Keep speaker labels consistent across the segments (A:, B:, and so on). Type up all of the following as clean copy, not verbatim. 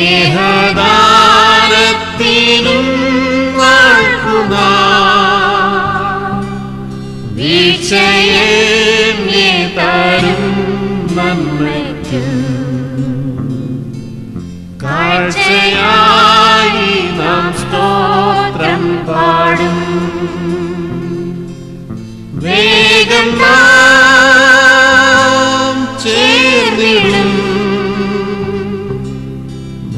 A: സ്നേഹദാനത്തിനും വീഴ്ചയെ തരും നന്മയ്ക്കും കാഴ്ചയായി നാം സ്തോത്രം പാടും. വേഗം നാം ചേർന്നിടും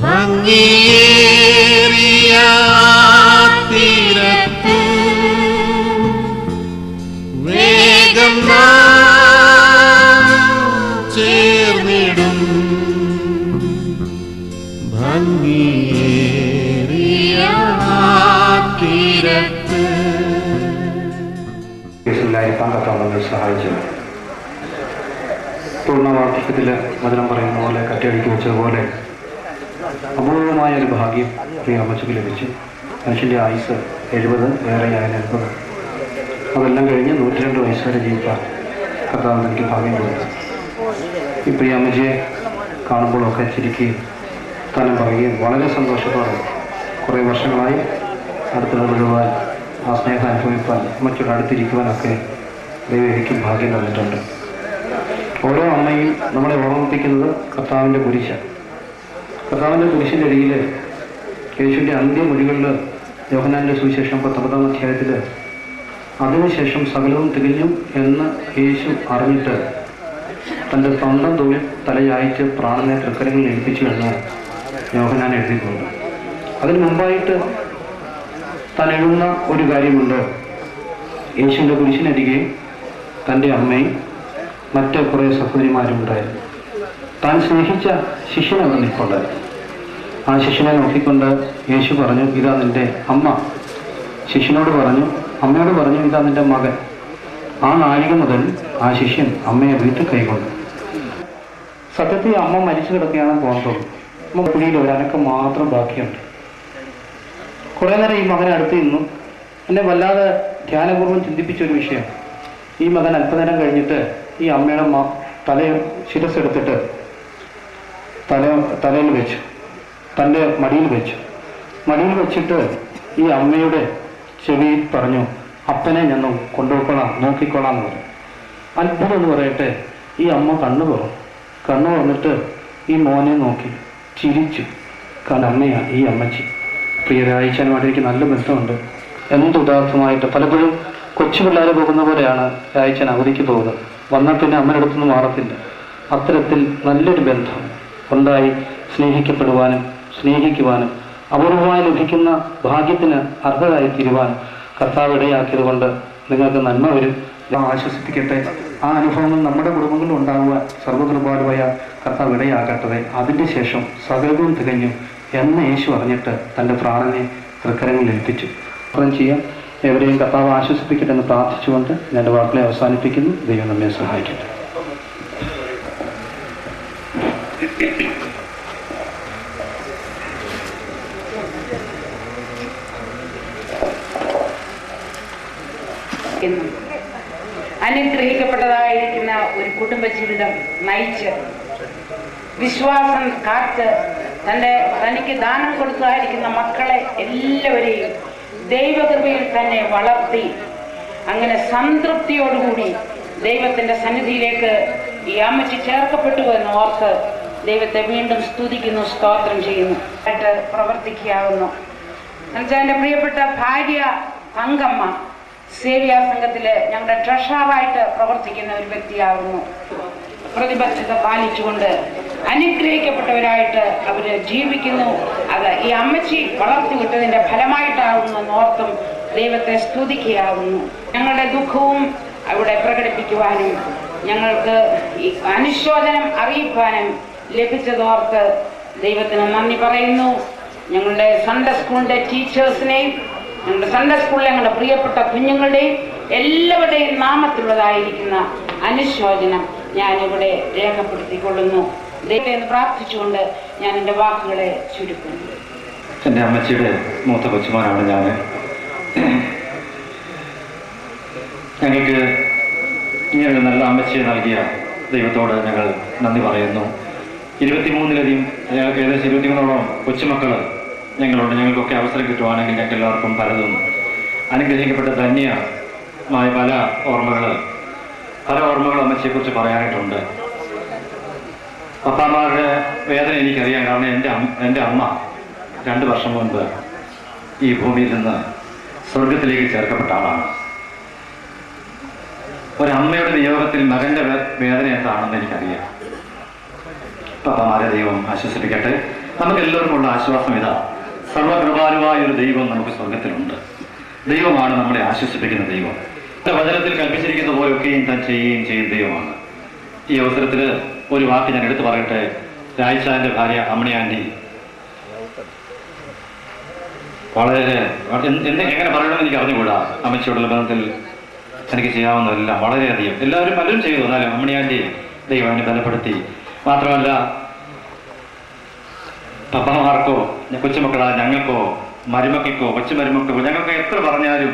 A: ഭംഗിയേറിയ തീരത്ത്. വേഗം നാം ചേർന്നിടും ഭംഗിയേറിയ തീരത്ത്.
B: കർത്താവ് സഹായിച്ചു. പൂർണ്ണവാർദ്ധക്യത്തിൽ വചനം പറയുന്ന പോലെ കറ്റയടിക്ക് വെച്ചതുപോലെ അപൂർവമായ ഒരു ഭാഗ്യം പ്രിയ അമ്മച്ചയ്ക്ക് ലഭിച്ചു. മനുഷ്യൻ്റെ ആയുസ് 70, ഏറെ 80. അതെല്ലാം കഴിഞ്ഞ് 102 വയസ്സ് വരെ ജീവിക്കാൻ കർത്താവ് എനിക്ക് ഭാഗ്യം കൊടുത്തു. ഈ പ്രിയ അമ്മച്ചിയെ കാണുമ്പോഴൊക്കെ ചിരിക്കുകയും തന്നെ പറയുകയും വളരെ സന്തോഷത്തോടെ കുറേ വർഷങ്ങളായി അടുത്തിടപെടുവാൻ, ആ സ്നേഹം അനുഭവിപ്പാൻ, അമ്മച്ചിയുടെ അടുത്തിരിക്കുവാനൊക്കെ ദൈവം എനിക്കും ഭാഗ്യം തന്നിട്ടുണ്ട്. ഓരോ അമ്മയും നമ്മളെ ഓർമ്മിപ്പിക്കുന്നത് കർത്താവിൻ്റെ കുരിശാണ്. കർത്താവിൻ്റെ കുരിശിൻ്റെ അടിയിൽ യേശുവിൻ്റെ അന്ത്യമൊഴികളിൽ യോഹന്നാൻ്റെ സുവിശേഷം 19-ാം അധ്യായത്തിൽ അതിനുശേഷം സകലവും തികഞ്ഞു എന്ന് യേശു അറിഞ്ഞിട്ട് തൻ്റെ സ്വന്തം തോളിൽ തലയായിട്ട് പ്രാണനെ തൃക്കരങ്ങളിൽ ഏൽപ്പിച്ചു എന്ന് യോഹന്നാൻ എഴുതിയിട്ടുണ്ട്. അതിന് മുമ്പായിട്ട് താൻ എഴുതുന്ന ഒരു കാര്യമുണ്ട്. യേശുവിൻ്റെ കുരിശിനരികെ തൻ്റെ അമ്മയും മറ്റ് കുറേ സഹോദരിമാരും ഉണ്ടായിരുന്നു. താൻ സ്നേഹിച്ച ശിഷ്യനെ അവിടെ നിൽപ്പുണ്ടായിരുന്നു. ആ ശിഷ്യനെ നോക്കിക്കൊണ്ട് യേശു പറഞ്ഞു, ഇതാ നിൻ്റെ അമ്മ. ശിഷ്യനോട് പറഞ്ഞു, അമ്മയോട് പറഞ്ഞു, ഇതാ നിൻ്റെ മകൻ. ആ നാഴിക മുതൽ ആ ശിഷ്യൻ അമ്മയെ വീട്ടിൽ കൈകൊണ്ടു. സത്യത്തിൽ അമ്മ മരിച്ചു കിടക്കുകയാണെന്ന് തോന്നുള്ളൂ. അമ്മ കുഴിയിൽ ഒരനക്കം മാത്രം ബാക്കിയുണ്ട്. കുറേ നേരം ഈ മകനെ അടുത്ത് നിന്നു. എന്നെ വല്ലാതെ ധ്യാനപൂർവ്വം ചിന്തിപ്പിച്ചൊരു വിഷയം. ഈ മകൻ അല്പനേരം കഴിഞ്ഞിട്ട് ഈ അമ്മയുടെ ശിരസ്സെടുത്തിട്ട് തലയിൽ വെച്ചു, തൻ്റെ മടിയിൽ വെച്ചു. മടിയിൽ വെച്ചിട്ട് ഈ അമ്മയുടെ ചെവിയിൽ പറഞ്ഞു, അപ്പനെ ഞാൻ കൊണ്ടുപോയിക്കോളാം, നോക്കിക്കോളാം എന്ന് പറഞ്ഞു. അത്ഭുതം എന്ന് പറയട്ടെ, ഈ അമ്മ കണ്ണു തുറന്നിട്ട് ഈ മോനെ നോക്കി ചിരിച്ചു. കാരണം അമ്മയാണ് ഈ അമ്മച്ചി. പ്രിയ രായിച്ചാനുമായിട്ട് എനിക്ക് നല്ല ബന്ധമുണ്ട്. എന്തുദാർത്ഥമായിട്ട് പലപ്പോഴും കൊച്ചു പിള്ളേരെ പോകുന്ന പോലെയാണ് രായിച്ചാൻ അവധിക്ക് പോകുന്നത്. വന്നാൽ പിന്നെ അമ്മയുടെ അടുത്തൊന്നും മാറത്തില്ല. അത്തരത്തിൽ നല്ലൊരു ബന്ധം ഉണ്ടായി സ്നേഹിക്കപ്പെടുവാനും സ്നേഹിക്കുവാനും അപൂർവമായി ലഭിക്കുന്ന ഭാഗ്യത്തിന് അർഹരായി തീരുവാനും കർത്താവ് ഇടയാക്കിയത് കൊണ്ട് നിങ്ങൾക്ക് നന്മ വരും. ആശ്വസിപ്പിക്കട്ടെ. ആ അനുഭവങ്ങൾ നമ്മുടെ കുടുംബങ്ങളിൽ ഉണ്ടാകുവാൻ സർവ്വകൃപാലുവായ കർത്താവ് ഇടയാകട്ടെ. അതിൻ്റെ ശേഷം സകലവും തികഞ്ഞു എന്ന് യേശു അറിഞ്ഞിട്ട് തൻ്റെ പ്രാണനെ തൃക്കരങ്ങളിൽ ഏൽപ്പിച്ചു. അപ്പുറം ചെയ്യാം. എവരെയും കർത്താവ് ആശ്വസിപ്പിക്കട്ടെ എന്ന് പ്രാർത്ഥിച്ചുകൊണ്ട് ഞാൻ എൻ്റെ വാക്കുകളെ അവസാനിപ്പിക്കുന്നു. ദൈവം നമ്മെ സഹായിക്കട്ടെ.
C: അനുഗ്രഹിക്കപ്പെട്ടതായിരിക്കുന്ന ഒരു കുടുംബജീവിതം നയിച്ച് വിശ്വാസം കാത്ത് തനിക്ക് ദാനം കൊടുത്തതായിരിക്കുന്ന മക്കളെ എല്ലാവരെയും ദൈവകൃപയിൽ തന്നെ വളർത്തി അങ്ങനെ സംതൃപ്തിയോടുകൂടി ദൈവത്തിൻ്റെ സന്നിധിയിലേക്ക് ഈ അമ്മച്ചി ചേർക്കപ്പെട്ടു എന്ന് ഓർത്ത് ദൈവത്തെ വീണ്ടും സ്തുതിക്കുന്നു, സ്തോത്രം ചെയ്യുന്നു, ആയിട്ട് പ്രവർത്തിക്കാവുന്നു. എന്നുവെച്ചാൽ എൻ്റെ പ്രിയപ്പെട്ട ഭാര്യ തങ്കമ്മ സേവ്യാ സംഘത്തില് ഞങ്ങളുടെ ട്രഷറായിട്ട് പ്രവർത്തിക്കുന്ന ഒരു വ്യക്തിയാകുന്നു. പ്രതിബദ്ധത പാലിച്ചുകൊണ്ട് അനുഗ്രഹിക്കപ്പെട്ടവരായിട്ട് അവര് ജീവിക്കുന്നു. അത് ഈ അമ്മച്ചി വളർത്തിവിട്ടതിന്റെ ഫലമായിട്ടാകുന്നു എന്നോർത്തും ദൈവത്തെ സ്തുതിക്കുകയാകുന്നു. ഞങ്ങളുടെ ദുഃഖവും അവിടെ പ്രകടിപ്പിക്കുവാനും ഞങ്ങൾക്ക് ഈ അനുശോചനം അറിയിക്കാനും ലഭിച്ചതോർത്ത് ദൈവത്തിന് നന്ദി പറയുന്നു. ഞങ്ങളുടെ സൺഡേ സ്കൂളിന്റെ ടീച്ചേഴ്സിനെയും ഞങ്ങളുടെ സൺഡേ സ്കൂളിലെ ഞങ്ങളുടെ പ്രിയപ്പെട്ട കുഞ്ഞുങ്ങളുടെയും എല്ലാവരുടെയും നാമത്തിലുള്ളതായിരിക്കുന്ന അനുശോചനം ഞാനിവിടെ രേഖപ്പെടുത്തിക്കൊള്ളുന്നു. ദൈവത്തെ പ്രാർത്ഥിച്ചുകൊണ്ട് ഞാൻ എൻ്റെ വാക്കുകളെ ചുരുക്കുന്നു.
B: എൻ്റെ അമ്മച്ചിയുടെ മൂത്ത കൊച്ചുമാനാണ് ഞാൻ. ഞങ്ങൾക്ക് ഇങ്ങനൊരു നല്ല അമ്മച്ചിയെ നൽകിയ ദൈവത്തോട് ഞങ്ങൾ നന്ദി പറയുന്നു.
D: 23-ലധികം ഏകദേശം 23-ഓളം കൊച്ചുമക്കൾ ഞങ്ങളുണ്ട്. ഞങ്ങൾക്കൊക്കെ അവസരം കിട്ടുവാണെങ്കിൽ ഞങ്ങൾക്ക് എല്ലാവർക്കും പലതും അനുഗ്രഹിക്കപ്പെട്ട ധന്യമായ പല ഓർമ്മകളും അമ്മച്ചിയെക്കുറിച്ച് പറയാനായിട്ടുണ്ട്. പപ്പാമാരുടെ വേദന എനിക്കറിയാം. കാരണം എൻ്റെ അമ്മ 2 വർഷം മുൻപ് ഈ ഭൂമിയിൽ നിന്ന് സ്വർഗത്തിലേക്ക് ചേർക്കപ്പെട്ട ആളാണ്. ഒരമ്മയുടെ വിയോഗത്തിൽ മകൻ്റെ വേദന എന്താണെന്ന് എനിക്കറിയാം. പപ്പാമാരെ ദൈവം ആശ്വസിപ്പിക്കട്ടെ. നമുക്ക് എല്ലാവർക്കുമുള്ള ആശ്വാസം ഇതാ, സർവകൃപാലുവായ ഒരു ദൈവം നമുക്ക് സ്വർഗത്തിലുണ്ട്. ദൈവമാണ് നമ്മളെ ആശ്വസിപ്പിക്കുന്ന ദൈവം. വചനത്തിൽ കൽപ്പിച്ചിരിക്കുന്ന പോലെയൊക്കെയും താൻ ചെയ്യുകയും ചെയ്യും ദൈവമാണ്. ഈ അവസരത്തിൽ ഒരു വാക്ക് ഞാൻ എടുത്തു പറയട്ടെ. രാജാന്റെ ഭാര്യ അമ്മണി ആന്റി വളരെ എങ്ങനെ പറയണമെന്ന് എനിക്ക് അറിഞ്ഞുകൂടാ. അമ്മച്ചിയോടുള്ള ബന്ധത്തിൽ എനിക്ക് ചെയ്യാവുന്നതെല്ലാം വളരെയധികം പലരും ചെയ്തു. എന്നാലും അമ്മണി ആന്റി ദൈവം എന്നെ ബലപ്പെടുത്തി. മാത്രമല്ല പപ്പമാർക്കോ കൊച്ചുമക്കളായ ഞങ്ങൾക്കോ മരുമക്കൾക്കോ കൊച്ചുമരുമക്കൾക്കോ ഞങ്ങൾക്ക് എത്ര പറഞ്ഞാലും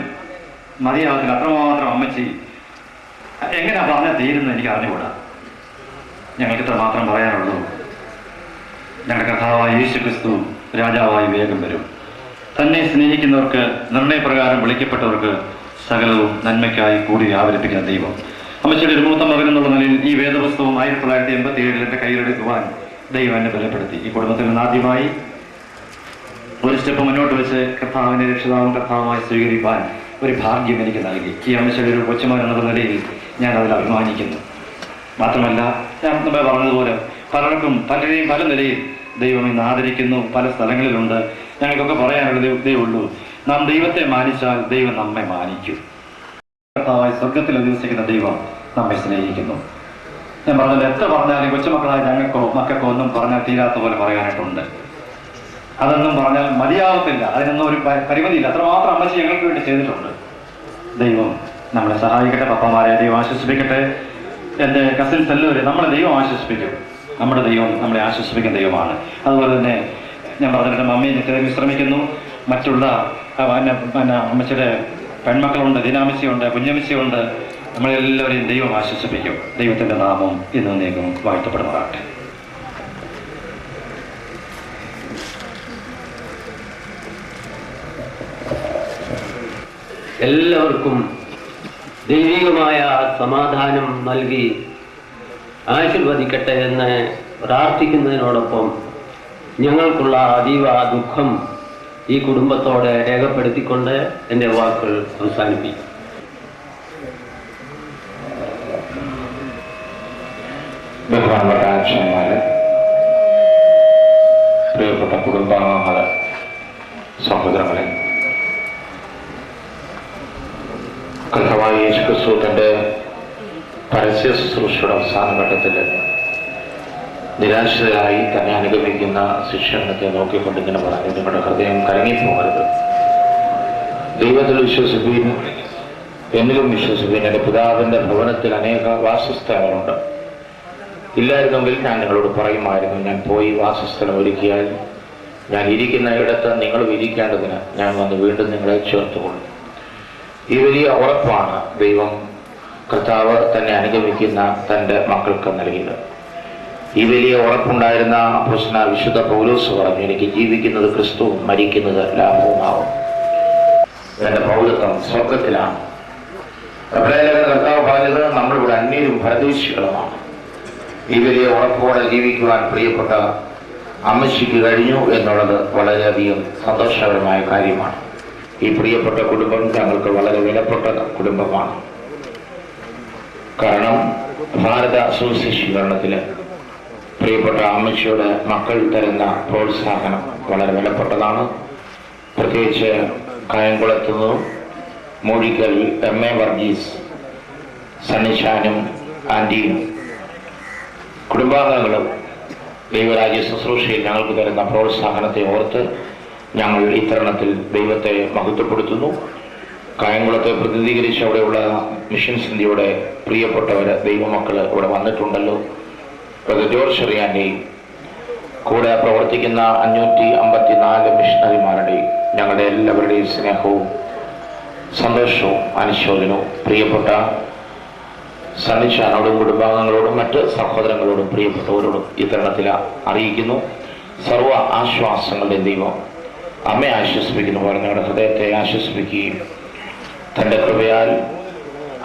D: മതിയാകത്തില്ല. അത്രമാത്രം അമ്മച്ചി എങ്ങനെയാ പറഞ്ഞാൽ തീരുന്നത് എനിക്ക് അറിഞ്ഞുകൂടാ. ഞങ്ങൾക്ക് ഇത്ര മാത്രം പറയാനുള്ളൂ. ഞങ്ങളുടെ കർത്താവായ യേശുക്രിസ്തു രാജാവായി വേഗം വരും. തന്നെ സ്നേഹിക്കുന്നവർക്ക് നിർണയപ്രകാരം വിളിക്കപ്പെട്ടവർക്ക് സകലവും നന്മയ്ക്കായി കൂടി വ്യാപരിപ്പിക്കുന്ന ദൈവം. അമ്മച്ചിയുടെ ഒരു മൂത്ത മകൻ എന്നുള്ള നിലയിൽ ഈ വേദപുസ്തകം 1987 എൻ്റെ കയ്യിലെടുക്കുവാൻ ദൈവം എന്നെ ബലപ്പെടുത്തി. ഈ കുടുംബത്തിൽ നിന്ന് ആദ്യമായി ഒരു സ്റ്റെപ്പ് മുന്നോട്ട് വെച്ച് കർത്താവിൻ്റെ രക്ഷിതാവും കർത്താവുമായി സ്വീകരിക്കാൻ ഒരു ഭാഗ്യം എനിക്ക് നൽകി. ഈ അമ്മച്ചിയുടെ ഒരു കൊച്ചുമകൻ എന്നുള്ള നിലയിൽ ഞാൻ അതിൽ അഭിമാനിക്കുന്നു. മാത്രമല്ല ഞാൻ മുമ്പേ പറഞ്ഞതുപോലെ പലരെയും പല നിലയിൽ ദൈവം ഇന്ന് ആദരിക്കുന്നു. പല സ്ഥലങ്ങളിലുണ്ട്. ഞങ്ങൾക്കൊക്കെ പറയാനുള്ളത് ഇതേ ഉള്ളൂ, നാം ദൈവത്തെ മാനിച്ചാൽ ദൈവം നമ്മെ മാനിക്കും. കർത്താവായി സ്വർഗത്തിൽ അധിവസിക്കുന്ന ദൈവം നമ്മെ സ്നേഹിക്കുന്നു. ഞാൻ പറഞ്ഞത് എത്ര പറഞ്ഞാലും കൊച്ചുമക്കളായ മക്കൾക്കോ ഒന്നും പറഞ്ഞാൽ തീരാത്ത പോലെ പറയാനായിട്ടുണ്ട്. അതൊന്നും പറഞ്ഞാൽ മതിയാവത്തില്ല. അതിനൊന്നും ഒരു പരിമിതിയില്ല. അത്രമാത്രം അമ്മച്ചി ഞങ്ങൾക്ക് വേണ്ടി ചെയ്തിട്ടുണ്ട്. ദൈവം നമ്മളെ സഹായിക്കട്ടെ. പപ്പമാരെ ദൈവം ആശ്വസിപ്പിക്കട്ടെ. എൻ്റെ കസിൻസ് എല്ലാവരും നമ്മളെ ദൈവം ആശ്വസിപ്പിക്കും. നമ്മുടെ ദൈവം നമ്മളെ ആശ്വസിപ്പിക്കുന്ന ദൈവമാണ്. അതുപോലെ തന്നെ ഞാൻ പറഞ്ഞിട്ട് മമ്മി നിത്യത വിശ്രമിക്കുന്നു. മറ്റുള്ള അമ്മച്ചിയുടെ പെൺമക്കളുണ്ട്, ദിനാമച്ചിയുണ്ട്, കുഞ്ഞമ്മച്ചിയുണ്ട്. നമ്മളെല്ലാവരെയും ദൈവം ആശ്വസിപ്പിക്കും. ദൈവത്തിൻ്റെ നാമം ഇന്നേക്കും വാഴ്ത്തപ്പെടുമാറാകട്ടെ.
E: എല്ലാവർക്കും ദൈവികമായ സമാധാനം നൽകി ആശീർവദിക്കട്ടെ എന്ന് പ്രാർത്ഥിക്കുന്നതിനോടൊപ്പം ഞങ്ങൾക്കുള്ള അതീവ ദുഃഖം ഈ കുടുംബത്തോടെ രേഖപ്പെടുത്തിക്കൊണ്ട് എൻ്റെ വാക്കുകൾ അവസാനിപ്പിക്കും.
F: ബഹുമാനപ്പെട്ട അച്ഛന്മാരെ, പ്രിയപ്പെട്ട കുടുംബാംഗങ്ങളെ, സഹോദരങ്ങളെ, കർത്താവായ യേശുക്രിസ്തു തൻ്റെ പരസ്യ ശുശ്രൂഷയുടെ അവസാന ഘട്ടത്തിൽ നിരാശരായി തന്നെ അനുഗമിക്കുന്ന ശിക്ഷണത്തെ നോക്കിക്കൊണ്ട് ഇങ്ങനെ പറഞ്ഞു, നിങ്ങളുടെ ഹൃദയം കലങ്ങിപ്പോകരുത്. ദൈവത്തിൽ വിശ്വസിപ്പീൻ, എന്നിലും വിശ്വസിപ്പീൻ. എൻ്റെ പിതാവിൻ്റെ ഭവനത്തിൽ അനേക വാസസ്ഥലങ്ങളുണ്ട്. ഇല്ലായിരുന്നെങ്കിൽ ഞാൻ നിങ്ങളോട് പറയുമായിരുന്നു, ഞാൻ പോയി വാസസ്ഥലം ഒരുക്കിയാൽ ഞാൻ ഇരിക്കുന്ന ഇടത്ത് നിങ്ങളും ഇരിക്കേണ്ടതിന് ഞാൻ വന്ന് വീണ്ടും നിങ്ങളെ ചേർത്തുകൊള്ളും. ഈ വലിയ ഉറപ്പാണ് ദൈവം കർത്താവ് തന്നെ അനുഗമിക്കുന്ന തൻ്റെ മക്കൾക്ക് നൽകിയത്. ഈ വലിയ ഉറപ്പുണ്ടായിരുന്ന അപ്പോസ്തലനായ വിശുദ്ധ പൗലോസ് പറഞ്ഞു, എനിക്ക് ജീവിക്കുന്നത് ക്രിസ്തുവും മരിക്കുന്നത് ലാഭവുമാവും. എൻ്റെ പൗരത്വം സ്വർഗത്തിലാണ്. കർത്താവ് പറഞ്ഞത് നമ്മളിവിടെ അന്യരും പരദേശികളുമാണ്. ഈ വലിയ ഉറപ്പോടെ ജീവിക്കുവാൻ പ്രിയപ്പെട്ട അമ്മച്ചിക്ക് കഴിഞ്ഞു എന്നുള്ളത് വളരെയധികം സന്തോഷകരമായ കാര്യമാണ്. ഈ പ്രിയപ്പെട്ട കുടുംബം ഞങ്ങൾക്ക് വളരെ വിലപ്പെട്ട കുടുംബമാണ്. കാരണം ഭാരത സുവിശേഷീകരണത്തിൽ പ്രിയപ്പെട്ട അമ്മച്ചിയുടെ മക്കൾ തരുന്ന പ്രോത്സാഹനം വളരെ വിലപ്പെട്ടതാണ്. പ്രത്യേകിച്ച് കായംകുളത്തു നിന്നും മൂഴിക്കൽ MA വർഗീസ്, സണ്ണിച്ചാനും ആൻറ്റിയും കുടുംബാംഗങ്ങളും ദൈവരാജ്യ ശുശ്രൂഷയിൽ ഞങ്ങൾക്ക് തരുന്ന പ്രോത്സാഹനത്തെ ഓർത്ത് ഞങ്ങൾ ഈ തരുണത്തിൽ ദൈവത്തെ മഹത്വപ്പെടുത്തുന്നു. കായംകുളത്തെ പ്രതിനിധീകരിച്ച് അവിടെയുള്ള മിഷൻസ് ഇന്ത്യയുടെ പ്രിയപ്പെട്ടവർ ദൈവമക്കൾ ഇവിടെ വന്നിട്ടുണ്ടല്ലോ. ജോർജ് ചെറിയാൻ്റെയും കൂടെ പ്രവർത്തിക്കുന്ന 554 മിഷണറിമാരുടെയും ഞങ്ങളുടെ എല്ലാവരുടെയും സ്നേഹവും സന്തോഷവും അനുശോചനവും പ്രിയപ്പെട്ട സണ്ണിച്ചാനോടും കുടുംബാംഗങ്ങളോടും മറ്റ് സഹോദരങ്ങളോടും പ്രിയപ്പെട്ടവരോടും ഈ തരുണത്തിൽ അറിയിക്കുന്നു. സർവ്വ ആശ്വാസങ്ങളുടെയും ദൈവം അമ്മയെ ആശ്വസിപ്പിക്കുന്ന പോലെ ഞങ്ങളുടെ ഹൃദയത്തെ ആശ്വസിപ്പിക്കുകയും തൻ്റെ കൃപയാൽ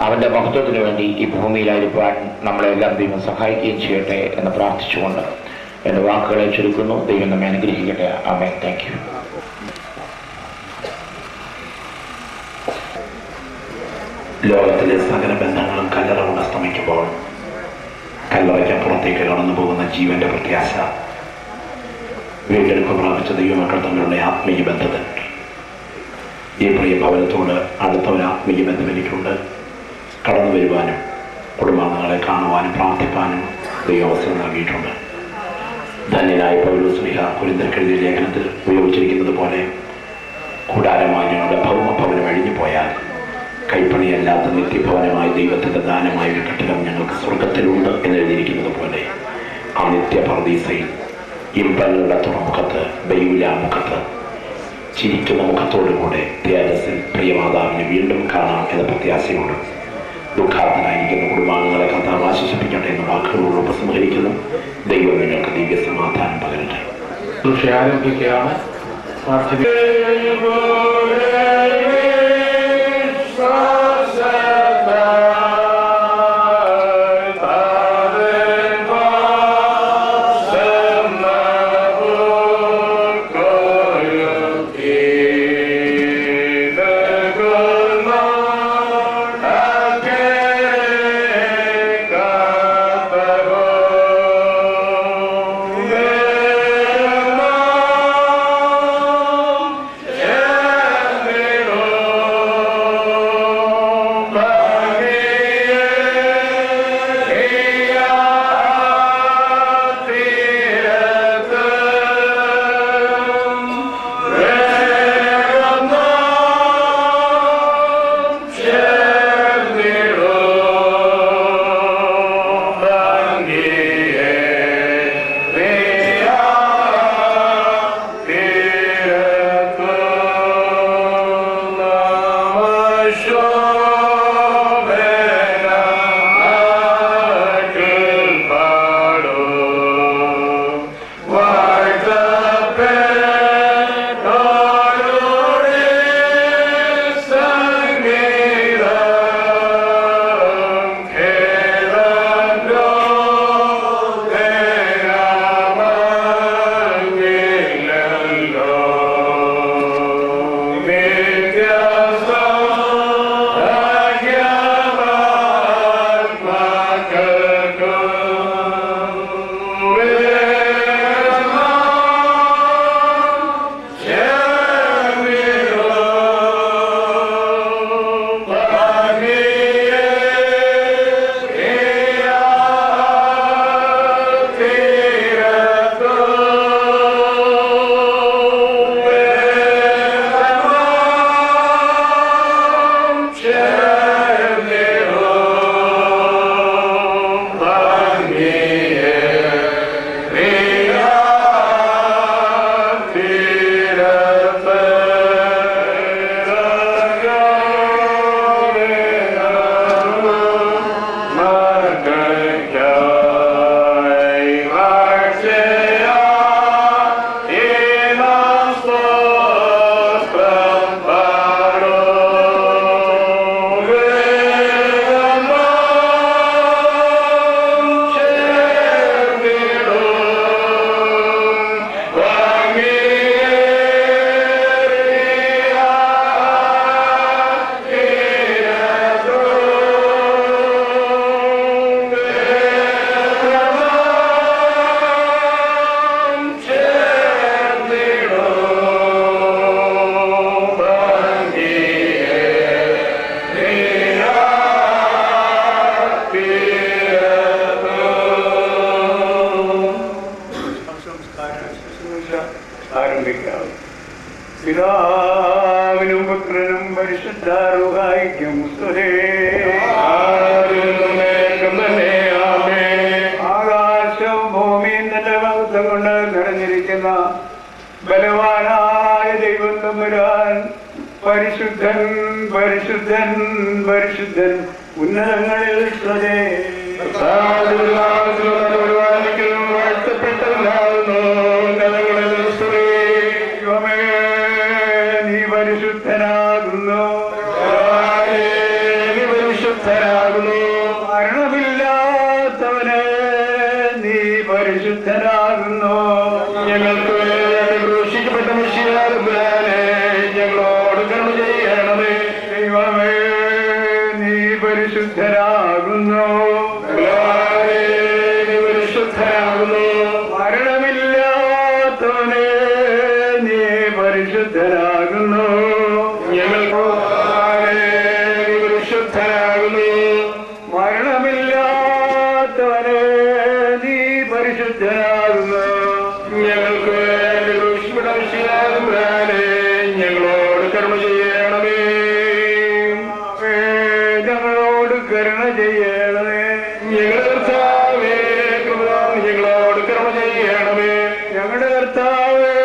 F: അവൻ്റെ മഹത്വത്തിന് വേണ്ടി ഈ ഭൂമിയിലായിരിക്കാൻ നമ്മളെല്ലാം ദൈവം സഹായിക്കുകയും ചെയ്യട്ടെ എന്ന് പ്രാർത്ഥിച്ചുകൊണ്ട് എൻ്റെ വാക്കുകളെ ചുരുക്കുന്നു. ദൈവം നമ്മെ അനുഗ്രഹിക്കട്ടെ. ആമേൻ. Thank you.
G: ലോകത്തിലെ സകല ബന്ധങ്ങളും കല്ലറ കൊണ്ട് അസ്തമിക്കുമ്പോൾ കല്ലറയ്ക്കപ്പുറത്തേക്ക് കടന്നു പോകുന്ന ജീവന്റെ പ്രത്യാശ, വീണ്ടെടുപ്പ് പ്രാപിച്ച ദൈവമക്കൾ തമ്മിലുള്ള ആത്മീയ ബന്ധത്തിൽ ഈ പ്രിയ ഭവനത്തോട് അടുത്ത ഒരു ആത്മീയ ബന്ധം എനിക്കുണ്ട്. കടന്നു വരുവാനും കുടുംബാംഗങ്ങളെ കാണുവാനും പ്രാർത്ഥിപ്പാനും ദൈവം അവസരം നൽകിയിട്ടുണ്ട്. ധന്യനായ പൗലോസ് ശ്ലീഹ കൊരിന്ത്യർക്കെഴുതിയ ലേഖനത്തിൽ ഉപയോഗിച്ചിരിക്കുന്നത് പോലെ കൂടാരമായി ഞങ്ങളുടെ ഭൗമഭവനം അഴിഞ്ഞു പോയാൽ കൈപ്പണിയല്ലാത്ത നിത്യഭവനമായ ദൈവത്തിൻ്റെ ദാനമായ ഒരു കെട്ടിടം ഞങ്ങൾക്ക് സ്വർഗത്തിലുണ്ട് എന്നെഴുതിയിരിക്കുന്നത് പോലെ ആ നിത്യപർദീസയിൽ ഇമ്പങ്ങളുടെ തുറമുഖത്ത് ബൈബില മുഖത്ത് ചിരിക്കുന്ന മുഖത്തോടുകൂടെ തേജസ്സിൽ പ്രിയമാതാവിനെ വീണ്ടും കാണാം എന്ന പ്രത്യാശയോട് ദുഃഖാർത്ഥനായിരിക്കുന്ന കുടുംബാംഗങ്ങളെ കർത്താവ് ആശ്വസിപ്പിക്കട്ടെ എന്ന വാക്കുകളോട് ഉപസംഹരിക്കുന്നു. ദൈവം നിങ്ങൾക്ക് ദിവ്യ സമാധാനം പകരട്ടെ.
B: ആരംഭിക്കുകയാണ്.
H: പിതാവിനും പുത്രനും പരിശുദ്ധാരൂഹായിക്കും സ്തുതി. ആകാശവും ഭൂമിയും തന്റെ മഹത്വം കൊണ്ട് നിറഞ്ഞിരിക്കുന്ന ബലവാനായ ദൈവം തമ്പുരാൻ പരിശുദ്ധൻ പരിശുദ്ധൻ പരിശുദ്ധൻ ഉന്നതങ്ങളിൽ സ്തുതി. ദൈവമേ, നീ പരിശുദ്ധനാകുന്നു, നീ പരിശുദ്ധനാകുന്നു. മരണമില്ലാത്തവനെ നീ പരിശുദ്ധനാകുന്നു. ഞങ്ങൾക്ക് ക്രൂശിക്കപ്പെട്ട മിശിഹായെ ഞങ്ങളോട് കരുണ ചെയ്യണമേ. ദൈവമേ, നീ പരിശുദ്ധനാകുന്നു, നീ പരിശുദ്ധനാകുന്നു. മരണമില്ലാത്തവനെ നീ പരിശുദ്ധനാകുന്നു. ഞങ്ങൾക്ക് നീ പരിശുദ്ധനാകുന്നു. മരണമില്ലാത്തവനെ നീ പരിശുദ്ധനാകുന്നു. ഞങ്ങൾക്ക് ഞങ്ങളോട് കരുണ ചെയ്യണമേ. ഞങ്ങളോട് കരുണ ചെയ്യണമേ. ഞങ്ങളുടെ കർത്താവേ, ഞങ്ങളോട് കരുണ ചെയ്യണമേ. ഞങ്ങളുടെ കർത്താവേ,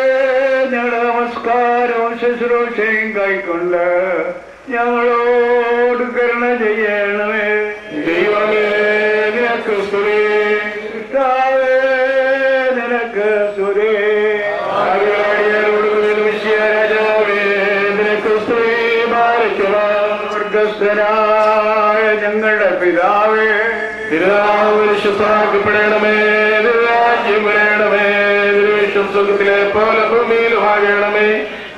H: ഞങ്ങളുടെ നമസ്കാരവും ശുശ്രൂഷയും കൈക്കൊണ്ട് ഞങ്ങളോട് കരുണ ചെയ്യണമേ. ദൈവമേ, നിനക്ക് സ്തുതി. കർത്താവേ, നിനക്ക് സ്തുതി. രാജാവേ, നിനക്ക് സ്തുതി. സ്വർഗ്ഗസ്ഥനായ ഞങ്ങളുടെ പിതാവേ, തിരുനാമം വിശുദ്ധമാക്കപ്പെടണമേ. രാജ്യം വരണമേ. സ്വർഗ്ഗത്തിലെ പോലെ ഭൂമിയിലും ആകണമേ.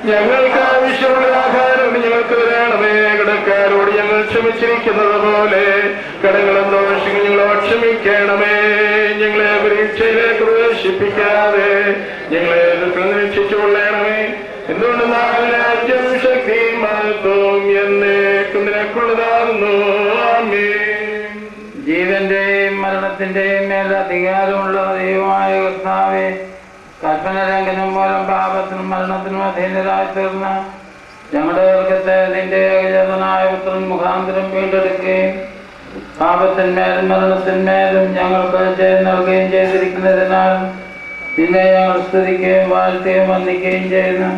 H: ഞങ്ങൾക്ക് ആവശ്യമുള്ള ആഹാരം ഞങ്ങൾക്ക് തരണമേ. കടക്കാരോട് ഞങ്ങൾ ക്ഷമിച്ചിരിക്കുന്നത് പോലെ കടങ്ങളും ദോഷങ്ങളും ഞങ്ങളോട് ക്ഷമിക്കണമേ. ഞങ്ങളെ പരീക്ഷയിലേക്ക് പ്രവേശിപ്പിക്കാതെ ഞങ്ങളെ രക്ഷിച്ചു കൊള്ളണമേ. എന്തുകൊണ്ട് രാജ്യം ശക്തിയും മഹത്വവും എന്നേക്കും നിനക്കുള്ളതാകുന്നു. ആമേൻ.
I: ജീവന്റെയും മരണത്തിന്റെയും മേൽ അധികാരമുള്ള ദൈവമായ കർത്താവേ, കൽപ്പന ലംഘനം മൂലം പാപത്തിനും മരണത്തിനും അധീനരായി തീർന്ന ഞങ്ങളുടെ വർഗത്തെ നിന്റെ ഏകജാതനായ പുത്രൻ മുഖാന്തരം വീണ്ടെടുക്കുകയും പാപത്തിന്മേലും മരണത്തിന്മേലും ഞങ്ങൾക്ക് ജയം നൽകുകയും ചെയ്തിരിക്കുന്നതിനാൽ നിന്നെ ഞങ്ങൾ സ്തുതിക്കുകയും വാഴ്ത്തുകയും വന്ദിക്കുകയും ചെയ്യുന്നു.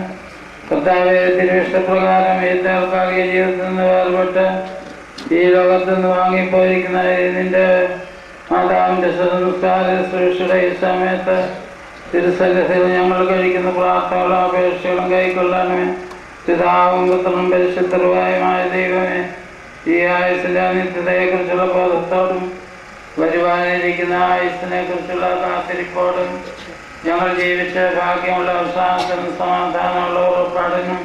I: കർത്താവേ, തിരുവിഷ്ടപ്രകാരം ഈ താൽക്കാലിക ജീവിതത്തിൽ നിന്ന് വേർപെട്ട് ഈ ലോകത്തു നിന്ന് വാങ്ങിപ്പോയിരിക്കുന്ന നിന്റെ മാതാവിന്റെ സംസ്കാര സുരക്ഷയുടെ ഈ സമയത്ത് തിരുസന്നിധിയിൽ ഞങ്ങൾ കഴിക്കുന്ന പ്രാർത്ഥനകളും അപേക്ഷകളും കൈക്കൊള്ളണമേ. പിതാവും പുത്രനും പരിശുദ്ധരുമായ ദൈവമേ, ഈ ആയുസിന്റെ അനിത്യതയെക്കുറിച്ചുള്ള ബോധത്തോടും വരുവാനിരിക്കുന്ന ആയുസിനെ കുറിച്ചുള്ള കാത്തിരിപ്പോടും ഞങ്ങൾ ജീവിച്ച ഭാഗ്യമുള്ള അവസാനത്തിനും സമാധാനമുള്ള ഉറപ്പാടിനും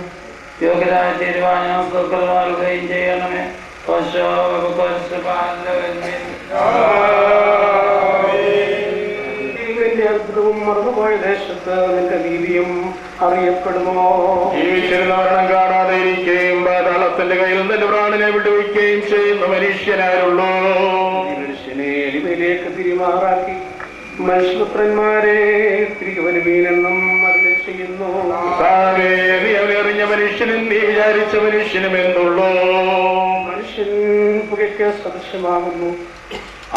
I: യോഗ്യരായ തീരുമാനം ഞങ്ങൾക്ക് നൽകുകയും ചെയ്യണമേ.
H: അത്ഭുതവും മറന്നുപോയ ദേശത്ത് നിന്റെ നീതിയും അറിയപ്പെടുമോ?
F: ജീവിച്ചിരുന്നവരണം കാണാതെ ഇരിക്കുകയും പാതാളത്തിന്റെ കയ്യിൽ നിന്റെ പ്രാണനെ വിടുവിക്കുകയും ചെയ്യുന്ന മനുഷ്യനാരുള്ളൂ.
H: മനുഷ്യനെ എളിമയിലേക്ക് തിരിമാറാക്കി മനുഷ്യപുത്രന്മാരെ തിരികെ വരുവീനെന്നും അരുളി ചെയ്യുന്നു.
F: നീ അവനെറിഞ്ഞ മനുഷ്യനും നീ വിചാരിച്ച മനുഷ്യനും എന്നുള്ളൂ.
H: മനുഷ്യൻ പുകയ്ക്ക് സദൃശമാകുന്നു.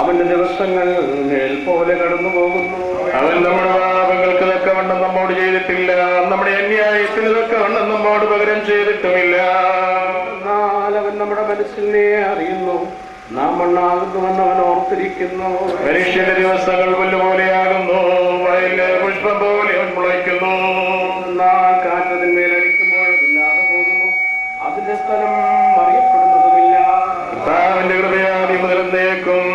H: അവന്റെ ദിവസങ്ങൾ നിഴൽ പോലെ കടന്നു പോകുന്നു.
F: അവൻ നമ്മുടെ പാപങ്ങൾക്ക് തക്കവണ്ണം നമ്മോട് ചെയ്തിട്ടില്ല, നമ്മുടെ അന്യായത്തിന് തക്കവണ്ണം നമ്മോട് പകരം ചെയ്തിട്ടുമില്ല.
H: എന്നാൽ അവൻ നമ്മുടെ മനസ്സിനെ അറിയുന്നു, നാം മണ്ണാകുന്നുവെന്ന് അവൻ ഓർത്തിരിക്കുന്നു.
F: മനുഷ്യന്റെ ദിവസങ്ങൾ പുല്ലുപോലെയാകുന്നു, വയലിലെ പുഷ്പം പോലെ അവൻ മുളയ്ക്കുന്നു.
H: എന്നാൽ കാറ്റതിന്മേലടിക്കുമ്പോൾ ഇല്ലാതെ പോകുന്നു, അതിന്റെ സ്ഥലം അറിയപ്പെടുന്നതുമില്ല.
F: അവന്റെ കൃപയാതി മുതലെന്നേക്കും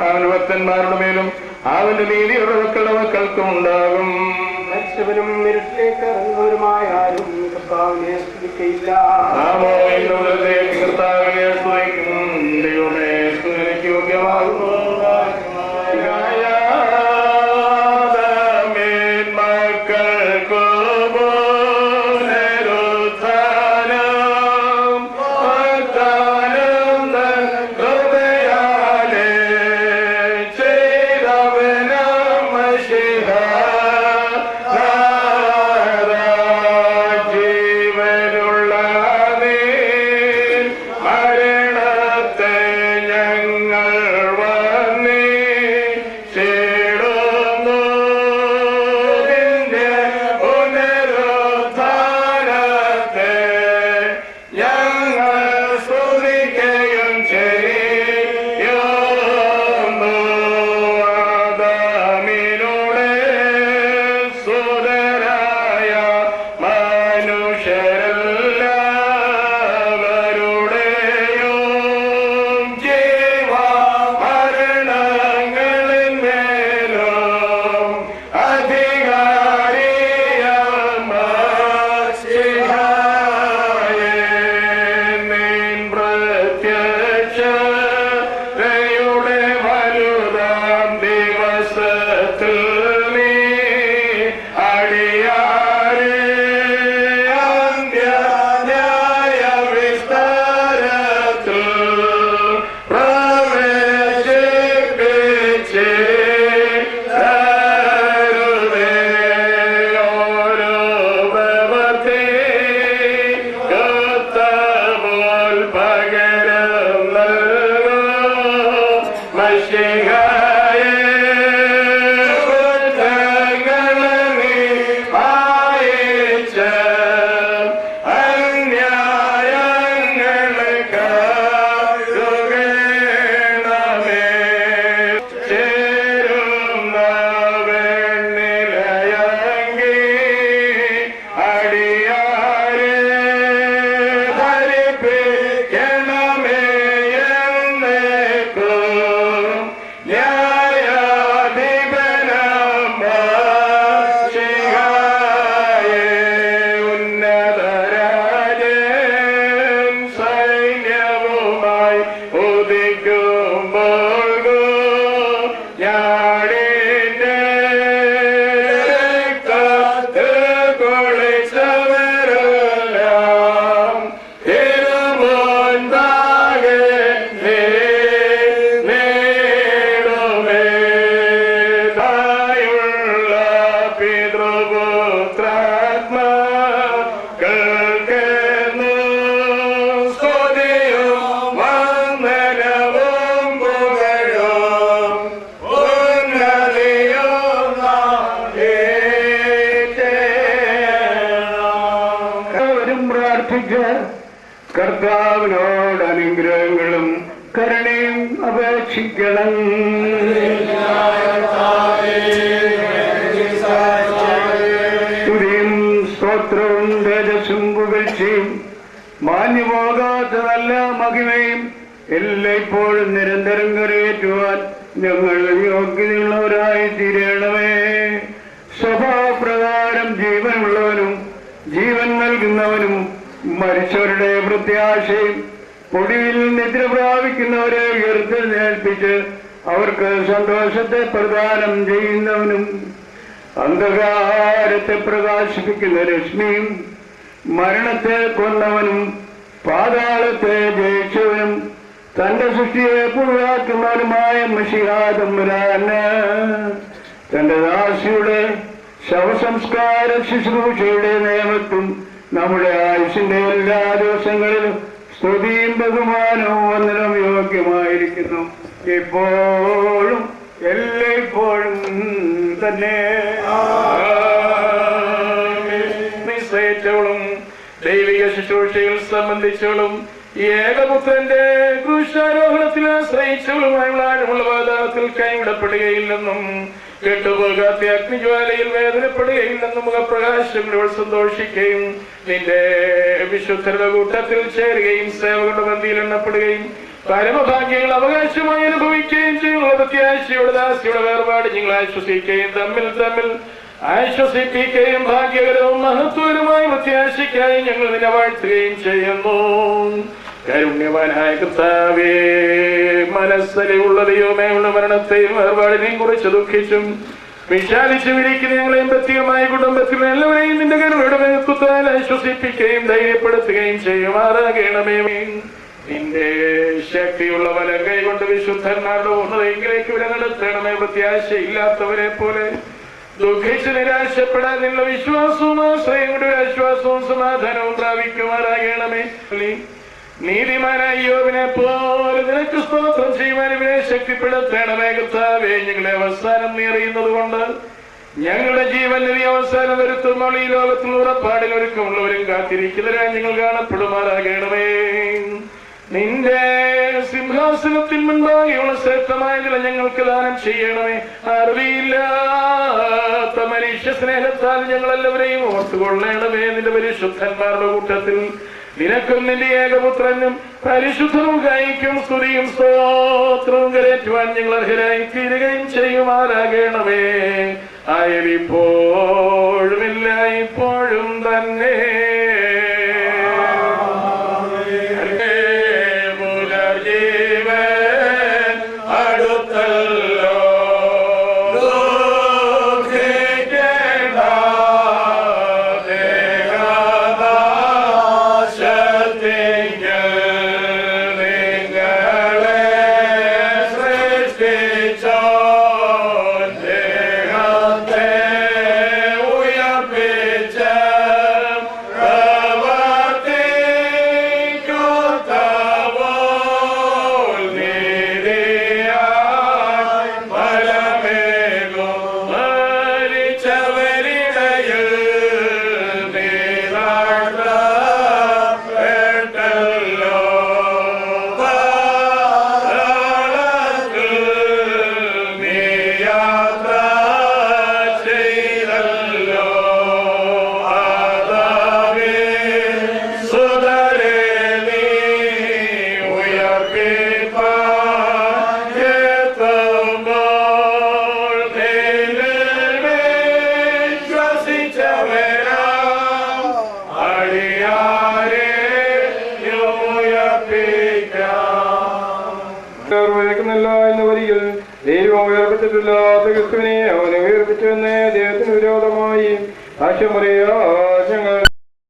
F: അവന്റെ ഭക്തന്മാരുടെ മേലും അവന്റെ നീതിയുടെ മക്കളുടെ മക്കൾക്കും ഉണ്ടാകും.
H: മത്സ്യവനും ഇരുട്ടിലേക്ക് ഇറങ്ങുന്നവരുമായ ആരും കർത്താവിനെ സ്തുതിക്കയില്ല.
F: നാമോ ഇന്നു മുതലേക്ക് കർത്താവിനെ സ്തുതിക്കും. ദൈവമേ, സ്തുതിക്ക് യോഗ്യമാകുന്നു. ജീവനുള്ള
H: കർത്താവിനോട് അനുഗ്രഹങ്ങളും കരുണയും അപേക്ഷിക്കണം. സ്തുതിയും സ്തോത്രവും തേജസ്സും പുകഴ്ചയും മാന്യമാകാത്ത നല്ല മഹിമയും എല്ലായ്പ്പോഴും നിരന്തരം കരയേറ്റുവാൻ ഞങ്ങൾ യോഗ്യതയുള്ളവരായി തീരണമേ. സ്വഭാവപ്രകാരം ജീവനുള്ളവനും ജീവൻ നൽകുന്നവനും മരിച്ചവരുടെ പ്രത്യാശയും പൊടിയിൽ നിദ്ര പ്രാപിക്കുന്നവരെ ഉയർത്തെഴുന്നേൽപ്പിച്ച് അവർക്ക് സന്തോഷത്തെ പ്രദാനം ചെയ്യുന്നവനും അന്ധകാരത്തെ പ്രകാശിപ്പിക്കുന്ന രശ്മിയും മരണത്തെ കൊന്നവനും പാതാളത്തെ ജയിച്ചവനും തന്റെ സൃഷ്ടിയെ പുതുതാക്കുന്നവനുമായ മിശിഹാ തമ്പുരാന് തന്റെ ദാസിയുടെ ശവസംസ്കാര ശുശ്രൂഷയുടെ നിയമത്തും നമ്മുടെ ആയുഷിന്റെ എല്ലാ ദിവസങ്ങളിലും സ്തുതിയും ബഹുമാനവും വന്ദനം യോഗ്യമായിരിക്കുന്നു, എപ്പോഴും എല്ലായ്പ്പോഴും തന്നെ. നിശ്ചയിച്ചവളും ദൈവിക ശുശ്രൂഷയിൽ സംബന്ധിച്ചവളും ഏകപുത്രന്റെ ക്രൂശാരോഹണത്തിൽ ആശ്രയിച്ചവളുമായുള്ള ആഴമുള്ള പാതാളത്തിൽ കൈവിടപ്പെടുകയില്ലെന്നും കെട്ടുപോകാത്ത അഗ്നിജ്വാലയിൽ വേദനപ്പെടുകയില്ലെന്നും മുഖപ്രകാശങ്ങളോട് സന്തോഷിക്കുകയും നിന്റെ വിശുദ്ധരുടെ കൂട്ടത്തിൽ ചേരുകയും സേവകളുടെ ബന്ധിയിൽ എണ്ണപ്പെടുകയും പരമഭാഗ്യങ്ങൾ അവകാശമായി അനുഭവിക്കുകയും ചെയ്യുന്ന പ്രത്യാശയുടെ ദാസിയുടെ വേർപാട് നിങ്ങൾ ആശ്വസിക്കുകയും തമ്മിൽ തമ്മിൽ ആശ്വസിപ്പിക്കുകയും ഭാഗ്യകരവും മഹത്വകരമായ പ്രത്യാശയ്ക്കായി ഞങ്ങൾ നിന്നെ വാഴ്ത്തുകയും ചെയ്യുന്നു. കാരുണ്യവാനായ കർത്താവേ, മനസ്സലിവുള്ള ദൈവമേ, ഉള്ള മരണത്തെയും വേർപാടിനെയും കുറിച്ച് ദുഃഖിച്ചും വിശാലിച്ചു വിരിക്കുന്ന ഞങ്ങളെയും പ്രത്യേകമായ കുടുംബത്തിൽ എല്ലാവരെയും നിന്റെ കരുണയുടെ നേതൃത്വത്താൽ ആശ്വസിപ്പിക്കുകയും ധൈര്യപ്പെടുത്തുകയും ചെയ്യുമാറാകണമേ. നിന്റെ ശക്തിയുള്ള വലം കൈകൊണ്ട് വിശുദ്ധന്മാരുടെ ഉന്നതയിലേക്ക് വിലങ്ങെടുത്തണമേ. പ്രത്യാശയില്ലാത്തവരെ പോലെ ദുഃഖിച്ച് നിരാശപ്പെടാനുള്ള വിശ്വാസവും ആശ്രയങ്ങളുടെ ആശ്വാസവും സമാധാനവും പ്രാപിക്കുമാറാകണമേ. നീതിമാനായ യോബിനെ പോലെ നിനക്ക് സ്തോത്രം ചെയ്യുവാൻ ഇവരെ ശക്തിപ്പെടുത്തണമേ. കർത്താവേ, ഞങ്ങളുടെ അവസാനം നീ അറിയുന്നത് കൊണ്ട് ഞങ്ങളുടെ ജീവന് നീ അവസാനം വരുത്തുമ്പോൾ ഈ ലോകത്തിൽ ഉറപ്പാടിൽ ഒരുക്കമുള്ളവരും കാത്തിരിക്കുന്നവരായി ഞങ്ങൾ കാണപ്പെടുമാറാകണമേ. നിന്റെ സിംഹാസനത്തിൽ മുൻപാകെയുള്ള ശ്രേഷ്ഠമായ നില ഞങ്ങൾക്ക് ദാനം ചെയ്യണമേ. അറിവില്ലാത്ത മനുഷ്യ സ്നേഹത്താൽ ഞങ്ങളെല്ലാവരെയും ഓർത്തുകൊള്ളണമേ. നിന്റെ പരിശുദ്ധന്മാരുടെ കൂട്ടത്തിൽ നിനക്കും നിന്റെ ഏകപുത്രനും പരിശുദ്ധവും കൈക്കും സ്തുതിയും സ്തോത്രവും കരേറ്റുവാൻ ഞങ്ങൾ അർഹരായി തീരുകയും ചെയ്യുമാറാകണമേ. ആയതിപ്പോഴും ഇല്ല ഇപ്പോഴും തന്നെ. എന്ന വരിയിൽ ദൈവം ഉയർപ്പിച്ചിട്ടില്ലാത്ത ക്രിസ്തുവിനെ അവനെ ഉയർപ്പിച്ചുവെന്ന് ദൈവത്തിന് വിരോധമായി സാക്ഷ്യം പറയാ ഞങ്ങൾ